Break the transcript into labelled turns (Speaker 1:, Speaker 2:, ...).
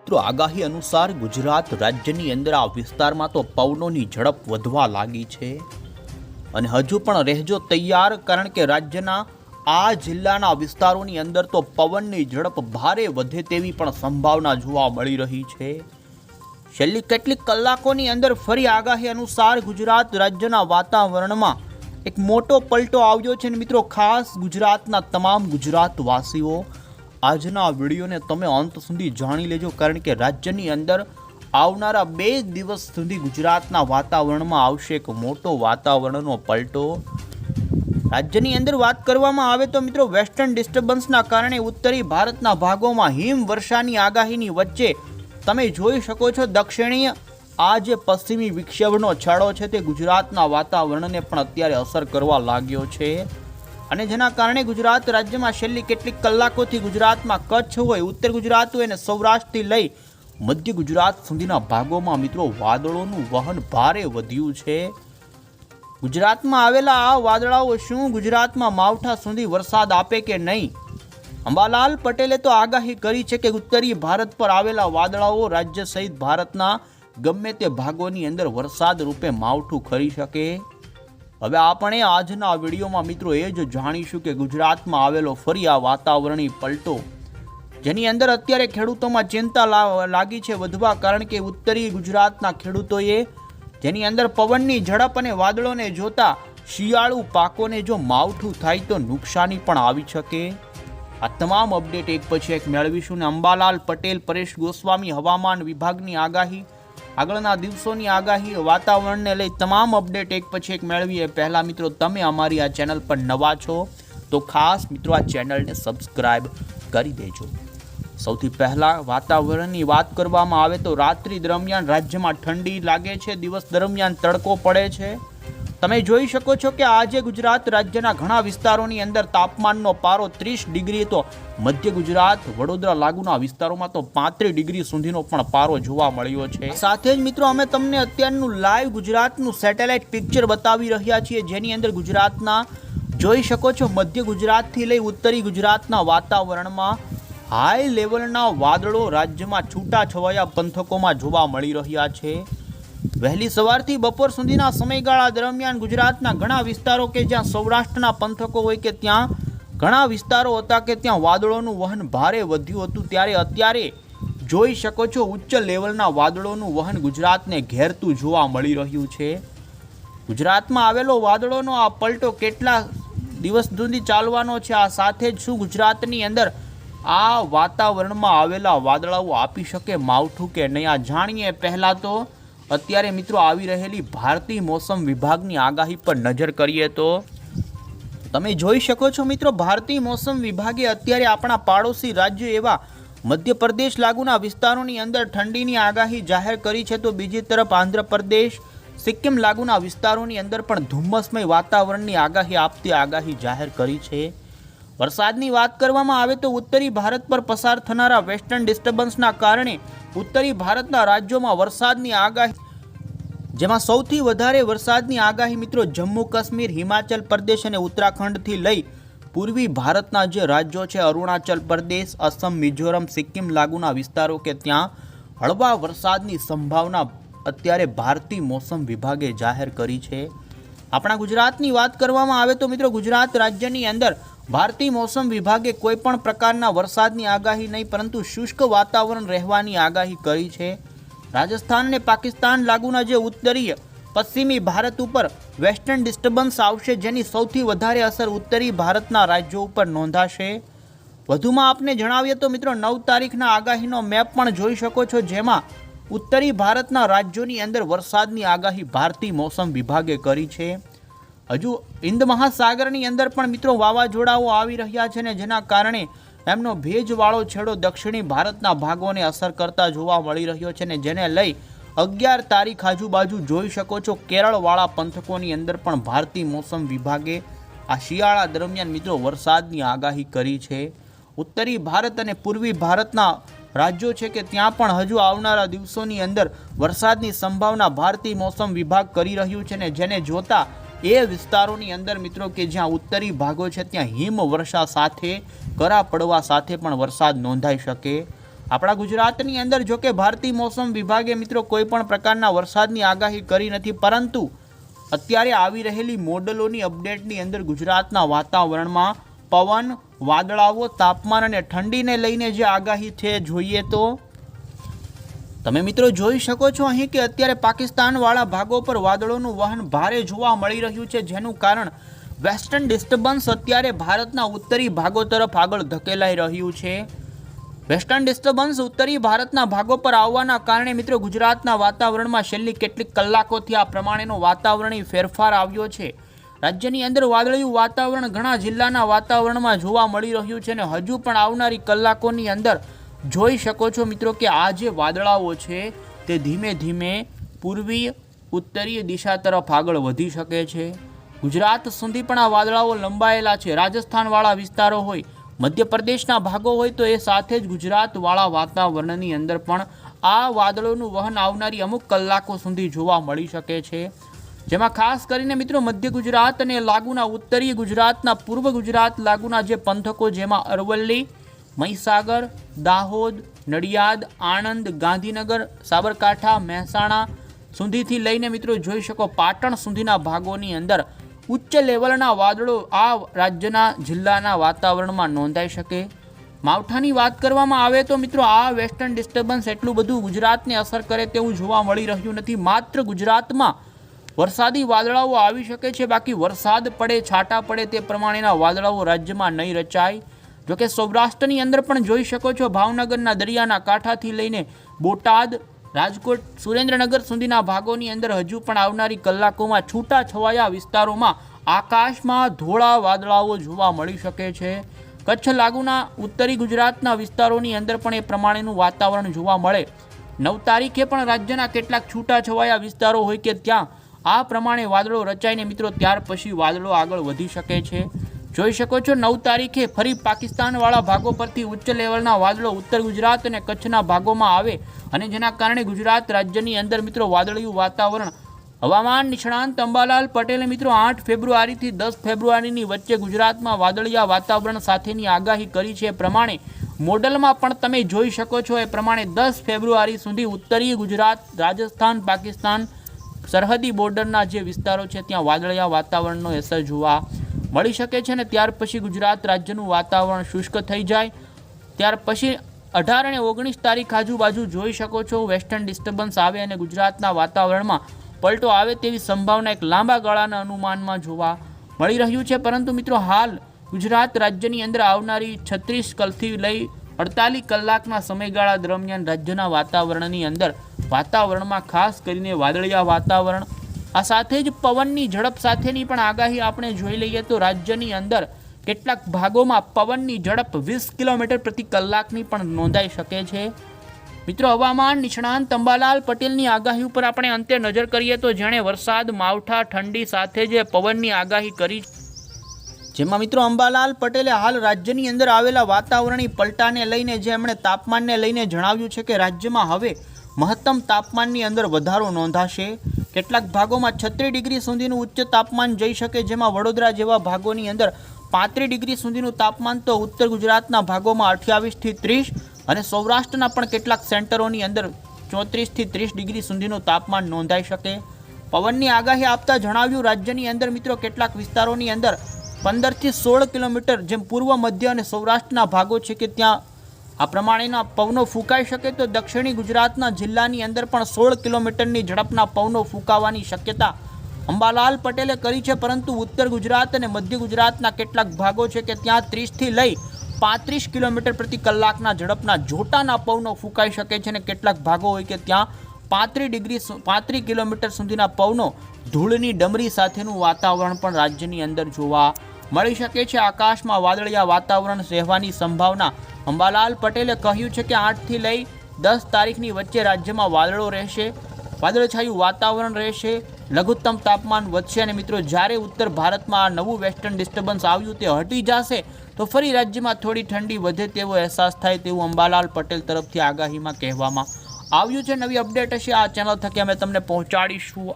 Speaker 1: મિત્રો આગાહી અનુસાર ગુજરાત રાજ્યની અંદર આ વિસ્તારમાં તો પવનોની ઝડપ વધવા લાગી છે અને હજુ પણ રહેજો તૈયાર, કારણ કે રાજ્યના આ જિલ્લાના વિસ્તારોની અંદર તો પવનની ઝડપ ભારે વધે તેવી પણ સંભાવના જોવા મળી રહી છે। છેલ્લી કેટલીક કલાકોની અંદર ફરી આગાહી અનુસાર ગુજરાત રાજ્યના વાતાવરણમાં એક મોટો પલટો આવ્યો છે અને મિત્રો ખાસ ગુજરાતના તમામ ગુજરાતવાસીઓ આજના વિડીયોને તમે અંત સુધી જાણી લેજો, કારણ કે રાજ્યની અંદર આવનારા 2 દિવસ સુધી ગુજરાતના વાતાવરણમાં આવશે એક મોટો વાતાવરણનો પલટો। રાજ્યની અંદર વાત કરવામાં આવે તો મિત્રો વેસ્ટર્ન ડિસ્ટર્બન્સના કારણે ઉત્તરી ભારતના ભાગોમાં હિમવર્ષાની આગાહીની વચ્ચે તમે જોઈ શકો છો દક્ષિણીય આ જે પશ્ચિમી વિક્ષેપનો છાળો છે તે ગુજરાતના વાતાવરણને પણ અત્યારે અસર કરવા લાગ્યો છે અને જેના કારણે ગુજરાત રાજ્યમાં છેલ્લી કેટલીક કલાકોથી ગુજરાતમાં કચ્છ હોય, ઉત્તર ગુજરાત હોય અને સૌરાષ્ટ્રથી લઈ મધ્ય ગુજરાત સુધીના ભાગોમાં મિત્રો વાદળોનું વહન ભારે વધ્યું છે। ગુજરાતમાં આવેલા આ વાદળાઓ શું ગુજરાતમાં માવઠા સુધી વરસાદ આપે કે નહીં? અંબાલાલ પટેલે તો આગાહી કરી છે કે ઉત્તરી ભારત પર આવેલા વાદળાઓ રાજ્ય સહિત ભારતના ગમે તે ભાગોની અંદર વરસાદ રૂપે માવઠું કરી શકે। હવે આપણે આજના વિડીયોમાં મિત્રો એ જ જાણીશું કે ગુજરાતમાં આવેલો ફરી આ વાતાવરણીય પલટો જેની અંદર અત્યારે ખેડૂતોમાં ચિંતા લાગી છે વધવા, કારણ કે ઉત્તરી ગુજરાતના ખેડૂતોએ જેની અંદર પવનની ઝડપ અને વાદળોને જોતા શિયાળુ પાકોને જો માવઠું થાય તો નુકસાની પણ આવી શકે। આ તમામ અપડેટ એક પછી એક મેળવીશું ને અંબાલાલ પટેલ, પરેશ ગોસ્વામી હવામાન વિભાગની આગાહી, આગળના દિવસોની આગાહી, વાતાવરણને લઈ તમામ અપડેટ એક પછી એક મેળવીએ પહેલાં મિત્રો તમે અમારી આ ચેનલ પર નવા છો તો ખાસ મિત્રો આ ચેનલને સબસ્ક્રાઈબ કરી દેજો। સૌથી પહેલાં વાતાવરણની વાત કરવામાં આવે તો રાત્રિ દરમિયાન રાજ્યમાં ઠંડી લાગે છે, દિવસ દરમિયાન તડકો પડે છે। તમે જોઈ શકો છો કે આજે ગુજરાત રાજ્યના ઘણા વિસ્તારોની અંદર તાપમાનનો પારો 30 ડિગ્રી, તો મધ્ય ગુજરાત વડોદરા લાગુના વિસ્તારોમાં તો 35 ડિગ્રી સુધીનો પણ પારો જોવા મળ્યો છે। સાથે જ મિત્રો અમે તમને અત્યારનું લાઈવ ગુજરાતનું સેટેલાઇટ પિક્ચર બતાવી રહ્યા છીએ, જેની અંદર ગુજરાતના જોઈ શકો છો મધ્ય ગુજરાતથી લઈ ઉત્તરી ગુજરાતના વાતાવરણમાં હાઈ લેવલના વાદળો રાજ્યમાં છૂટાછવાયા પંથકોમાં જોવા મળી રહ્યા છે। વહેલી સવારથી બપોર સુધીના સમયગાળા દરમિયાન ગુજરાતના ઘણા વિસ્તારો કે જ્યાં સૌરાષ્ટ્રના પંથકો હોય કે ત્યાં ઘણા વિસ્તારો હતા કે ત્યાં વાદળોનું વહન ભારે વધ્યું હતું, ત્યારે અત્યારે જોઈ શકો છો ઉચ્ચ લેવલના વાદળોનું વહન ગુજરાતને ઘેરતું જોવા મળી રહ્યું છે। ગુજરાતમાં આવેલો વાદળોનો આ પલટો કેટલા દિવસ સુધી ચાલવાનો છે, આ સાથે જ શું ગુજરાતની અંદર આ વાતાવરણમાં આવેલા વાદળાઓ આપી શકે માવઠું કે નહીં, આ જાણીએ પહેલાં તો અત્યારે મિત્રો આવી રહેલી ભારતીય મોસમ વિભાગની આગાહી પર નજર કરીએ તો તમે જોઈ શકો છો મિત્રો ભારતીય મોસમ વિભાગે અત્યારે આપણા પાડોશી રાજ્યો એવા મધ્યપ્રદેશ લાગુના વિસ્તારોની અંદર ઠંડીની આગાહી જાહેર કરી છે, તો બીજી તરફ આંધ્રપ્રદેશ, સિક્કિમ લાગુના વિસ્તારોની અંદર પણ ધુમ્મસમય વાતાવરણની આગાહી આપતી આગાહી જાહેર કરી છે। વરસાદની વાત કરવામાં આવે તો ઉત્તરી ભારત પર પસાર થનારા વેસ્ટર્ન ડિસ્ટર્બન્સના કારણે ઉત્તરી ભારતના રાજ્યોમાં વરસાદની આગાહી, જેમાં સૌથી વધારે વરસાદની આગાહી મિત્રો જમ્મુ કાશ્મીર, હિમાચલ પ્રદેશ અને ઉત્તરાખંડથી લઈ પૂર્વી ભારતના જે રાજ્યો છે અરુણાચલ પ્રદેશ, અસમ, મિઝોરમ, સિક્કિમ લાગુના વિસ્તારો કે ત્યાં હળવા વરસાદની સંભાવના અત્યારે ભારતીય મોસમ વિભાગે જાહેર કરી છે। આપણા ગુજરાતની વાત કરવામાં આવે તો મિત્રો ગુજરાત રાજ્યની અંદર ભારતીય મોસમ વિભાગે કોઈ પણ પ્રકારના વરસાદની આગાહી નહીં પરંતુ શુષ્ક વાતાવરણ રહેવાની આગાહી કરી છે। રાજસ્થાન અને પાકિસ્તાન લાગુના જે ઉત્તરીય પશ્ચિમી ભારત ઉપર વેસ્ટર્ન ડિસ્ટર્બન્સ આવશે, જેની સૌથી વધારે અસર ઉત્તરી ભારતના રાજ્યો ઉપર નોંધાશે। વધુમાં આપને જણાવીએ તો મિત્રો 9 તારીખના આગાહીનો મેપ પણ જોઈ શકો છો, જેમાં ઉત્તરી ભારતના રાજ્યોની અંદર વરસાદની આગાહી ભારતીય મોસમ વિભાગે કરી છે। હજુ હિન્દ મહાસાગરની અંદર પણ મિત્રો વાવાઝોડાઓ આવી રહ્યા છે ને જેના કારણે એમનો ભેજવાળો છેડો દક્ષિણી ભારતના ભાગોને અસર કરતા જોવા મળી રહ્યો છે ને જેને લઈ 11 તારીખ આજુબાજુ જોઈ શકો છો કેરળવાળા પંથકોની અંદર પણ ભારતીય મોસમ વિભાગે આ શિયાળા દરમિયાન મિત્રો વરસાદની આગાહી કરી છે। ઉત્તરી ભારત અને પૂર્વી ભારતના રાજ્યો છે કે ત્યાં પણ હજુ આવનારા દિવસોની અંદર વરસાદની સંભાવના ભારતીય મોસમ વિભાગ કરી રહ્યું છે ને જેને જોતા એ વિસ્તારોની અંદર મિત્રો કે જ્યાં ઉત્તરી ભાગો છે ત્યાં હિમવર્ષા સાથે કરા પડવા સાથે પણ વરસાદ નોંધાઈ શકે। આપણા ગુજરાતની અંદર જો કે ભારતીય મોસમ વિભાગે મિત્રો કોઈ પણ પ્રકારના વરસાદની આગાહી કરી નથી, પરંતુ અત્યારે આવી રહેલી મોડલોની અપડેટની અંદર ગુજરાતના વાતાવરણમાં પવન, વાદળાઓ, તાપમાન અને ઠંડીને લઈને જે આગાહી છે જોઈએ તો તમે મિત્રો જોઈ શકો છો અહીં કે અત્યારે પાકિસ્તાનવાળા ભાગો પર વાદળોનું વહન ભારે જોવા મળી રહ્યું છે, જેનું કારણ વેસ્ટર્ન ડિસ્ટર્બન્સ અત્યારે ભારતના ઉત્તરી ભાગો તરફ આગળ ધકેલાઈ રહ્યું છે। વેસ્ટર્ન ડિસ્ટર્બન્સ ઉત્તરી ભારતના ભાગો પર આવવાના કારણે મિત્રો ગુજરાતના વાતાવરણમાં છેલ્લી કેટલીક કલાકોથી આ પ્રમાણેનો વાતાવરણીય ફેરફાર આવ્યો છે। રાજ્યની અંદર વાદળિયું વાતાવરણ ઘણા જિલ્લાના વાતાવરણમાં જોવા મળી રહ્યું છે અને હજુ પણ આવનારી કલાકોની અંદર જોઈ શકો છો મિત્રો કે આ જે વાદળાઓ છે તે ધીમે ધીમે પૂર્વીય ઉત્તરીય દિશા તરફ આગળ વધી શકે છે। ગુજરાત સુધી પણ આ વાદળાઓ લંબાયેલા છે। રાજસ્થાનવાળા વિસ્તારો હોય, મધ્યપ્રદેશના ભાગો હોય તો એ સાથે જ ગુજરાતવાળા વાતાવરણની અંદર પણ આ વાદળોનું વહન આવનારી અમુક કલાકો સુધી જોવા મળી શકે છે, જેમાં ખાસ કરીને મિત્રો મધ્ય ગુજરાત અને લાગુના ઉત્તરીય ગુજરાતના, પૂર્વ ગુજરાત લાગુના જે પંથકો જેમાં અરવલ્લી, મહીસાગર, દાહોદ, નડિયાદ, આણંદ, ગાંધીનગર, સાબરકાંઠા, મહેસાણા સુધીથી લઈને મિત્રો જોઈ શકો પાટણ સુધીના ભાગોની અંદર ઉચ્ચ લેવલના વાદળો આ રાજ્યના જિલ્લાના વાતાવરણમાં નોંધાઈ શકે। માવઠાની વાત કરવામાં આવે તો મિત્રો આ વેસ્ટર્ન ડિસ્ટર્બન્સ એટલું બધું ગુજરાતને અસર કરે તેવું જોવા મળી રહ્યું નથી। માત્ર ગુજરાતમાં વરસાદી વાદળાઓ આવી શકે છે, બાકી વરસાદ પડે, છાંટા પડે તે પ્રમાણેના વાદળાઓ રાજ્યમાં નહીં રચાય। જોકે સૌરાષ્ટ્રની અંદર પણ જોઈ શકો છો ભાવનગરના દરિયાના કાંઠાથી લઈને બોટાદ, રાજકોટ, સુરેન્દ્રનગર સુધીના ભાગોની અંદર હજુ પણ આવનારી કલાકોમાં છૂટા છવાયા વિસ્તારોમાં આકાશમાં ધોળા વાદળાઓ જોવા મળી શકે છે। કચ્છ લાગુના ઉત્તરી ગુજરાતના વિસ્તારોની અંદર પણ એ પ્રમાણેનું વાતાવરણ જોવા મળે। 9 તારીખે પણ રાજ્યના કેટલાક છૂટા છવાયા વિસ્તારો હોય કે ત્યાં આ પ્રમાણે વાદળો રચાઈને મિત્રો ત્યાર પછી વાદળો આગળ વધી શકે છે। જોઈ શકો છો 9 તારીખે ફરી પાકિસ્તાનવાળા ભાગો પરથી ઉચ્ચ લેવલના વાદળો ઉત્તર ગુજરાત અને કચ્છના ભાગોમાં આવે અને જેના કારણે ગુજરાત રાજ્યની અંદર મિત્રો વાદળિયું વાતાવરણ હવામાન નિષ્ણાંત અંબાલાલ પટેલે મિત્રો 8 ફેબ્રુઆરીથી 10 ફેબ્રુઆરીની વચ્ચે ગુજરાતમાં વાદળિયા વાતાવરણ સાથેની આગાહી કરી છે। એ પ્રમાણે મોડલમાં પણ તમે જોઈ શકો છો એ પ્રમાણે 10 ફેબ્રુઆરી સુધી ઉત્તરીય ગુજરાત, રાજસ્થાન, પાકિસ્તાન સરહદી બોર્ડરના જે વિસ્તારો છે ત્યાં વાદળિયા વાતાવરણનો અસર જોવા મળી શકે છે અને ત્યાર પછી ગુજરાત રાજ્યનું વાતાવરણ શુષ્ક થઈ જાય। ત્યાર પછી 18 અને 19 તારીખ આજુબાજુ જોઈ શકો છો વેસ્ટર્ન ડિસ્ટર્બન્સ આવે અને ગુજરાતના વાતાવરણમાં પલટો આવે તેવી સંભાવના એક લાંબા ગાળાના અનુમાનમાં જોવા મળી રહ્યું છે। પરંતુ મિત્રો હાલ ગુજરાત રાજ્યની અંદર આવનારી 36 કલથી લઈ 48 કલાકના સમયગાળા દરમિયાન રાજ્યના વાતાવરણની અંદર વાતાવરણમાં ખાસ કરીને વાદળિયા વાતાવરણ, આ સાથે જ પવનની ઝડપ સાથેની પણ આગાહી આપણે જોઈ લઈએ તો રાજ્યની અંદર કેટલાક ભાગોમાં પવનની ઝડપ 20 કિલોમીટર પ્રતિ કલાકની પણ નોંધાઈ શકે છે। મિત્રો હવામાન નિષ્ણાંત અંબાલાલ પટેલની આગાહી ઉપર આપણે અંતે નજર કરીએ તો જેણે વરસાદ, માવઠા, ઠંડી સાથે જે પવનની આગાહી કરી, જેમાં મિત્રો અંબાલાલ પટેલે હાલ રાજ્યની અંદર આવેલા વાતાવરણીય પલટાને લઈને જે એમણે તાપમાનને લઈને જણાવ્યું છે કે રાજ્યમાં હવે મહત્તમ તાપમાનની અંદર વધારો નોંધાશે। કેટલાક ભાગોમાં 36 ડિગ્રી સુધીનું ઉચ્ચ તાપમાન જઈ શકે, જેમાં વડોદરા જેવા ભાગોની અંદર 35 ડિગ્રી સુધીનું તાપમાન તો ઉત્તર ગુજરાતના ભાગોમાં 28 થી 30 અને સૌરાષ્ટ્રના પણ કેટલાક સેન્ટરોની અંદર 34 થી 30 ડિગ્રી સુધીનું તાપમાન નોંધાઈ શકે। પવનની આગાહી આપતા જણાવ્યું રાજ્યની અંદર મિત્રો કેટલાક વિસ્તારોની અંદર 15 થી 16 કિલોમીટર જેમ પૂર્વ, મધ્ય અને સૌરાષ્ટ્રના ભાગો છે કે ત્યાં આ પ્રમાણેના પવનો ફૂંકાઈ શકે તો દક્ષિણી ગુજરાતના જિલ્લાની અંદર પણ 16 કિલોમીટરની ઝડપના પવનો ફૂંકાવાની શક્યતા અંબાલાલ પટેલે કરી છે। પરંતુ ઉત્તર ગુજરાત અને મધ્ય ગુજરાતના કેટલાક ભાગો છે કે ત્યાં 30 થી લઈ 35 કિલોમીટર પ્રતિ કલાકના ઝડપના જોટાના પવનો ફૂંકાઈ શકે છે અને કેટલાક ભાગો હોય કે ત્યાં 35 કિલોમીટર સુધીના પવનો ધૂળની ડમરી સાથેનું વાતાવરણ પણ રાજ્યની અંદર જોવા મળી શકે છે। આકાશમાં વાદળિયા વાતાવરણ રહેવાની સંભાવના અંબાલાલ પટેલે કહ્યું છે કે 8 થી લઈ 10 તારીખની વચ્ચે રાજ્યમાં વાદળો રહેશે, વાદળછાયું વાતાવરણ રહેશે, લઘુત્તમ તાપમાન વધશે અને મિત્રો જ્યારે ઉત્તર ભારતમાં આ નવું વેસ્ટર્ન ડિસ્ટર્બન્સ આવ્યું તે હટી જશે તો ફરી રાજ્યમાં થોડી ઠંડી વધે તેવો અહેસાસ થાય તેવું અંબાલાલ પટેલ તરફથી આગાહીમાં કહેવામાં આવ્યું છે। નવી અપડેટ હશે આ ચેનલ થકી અમે તમને પહોંચાડીશું।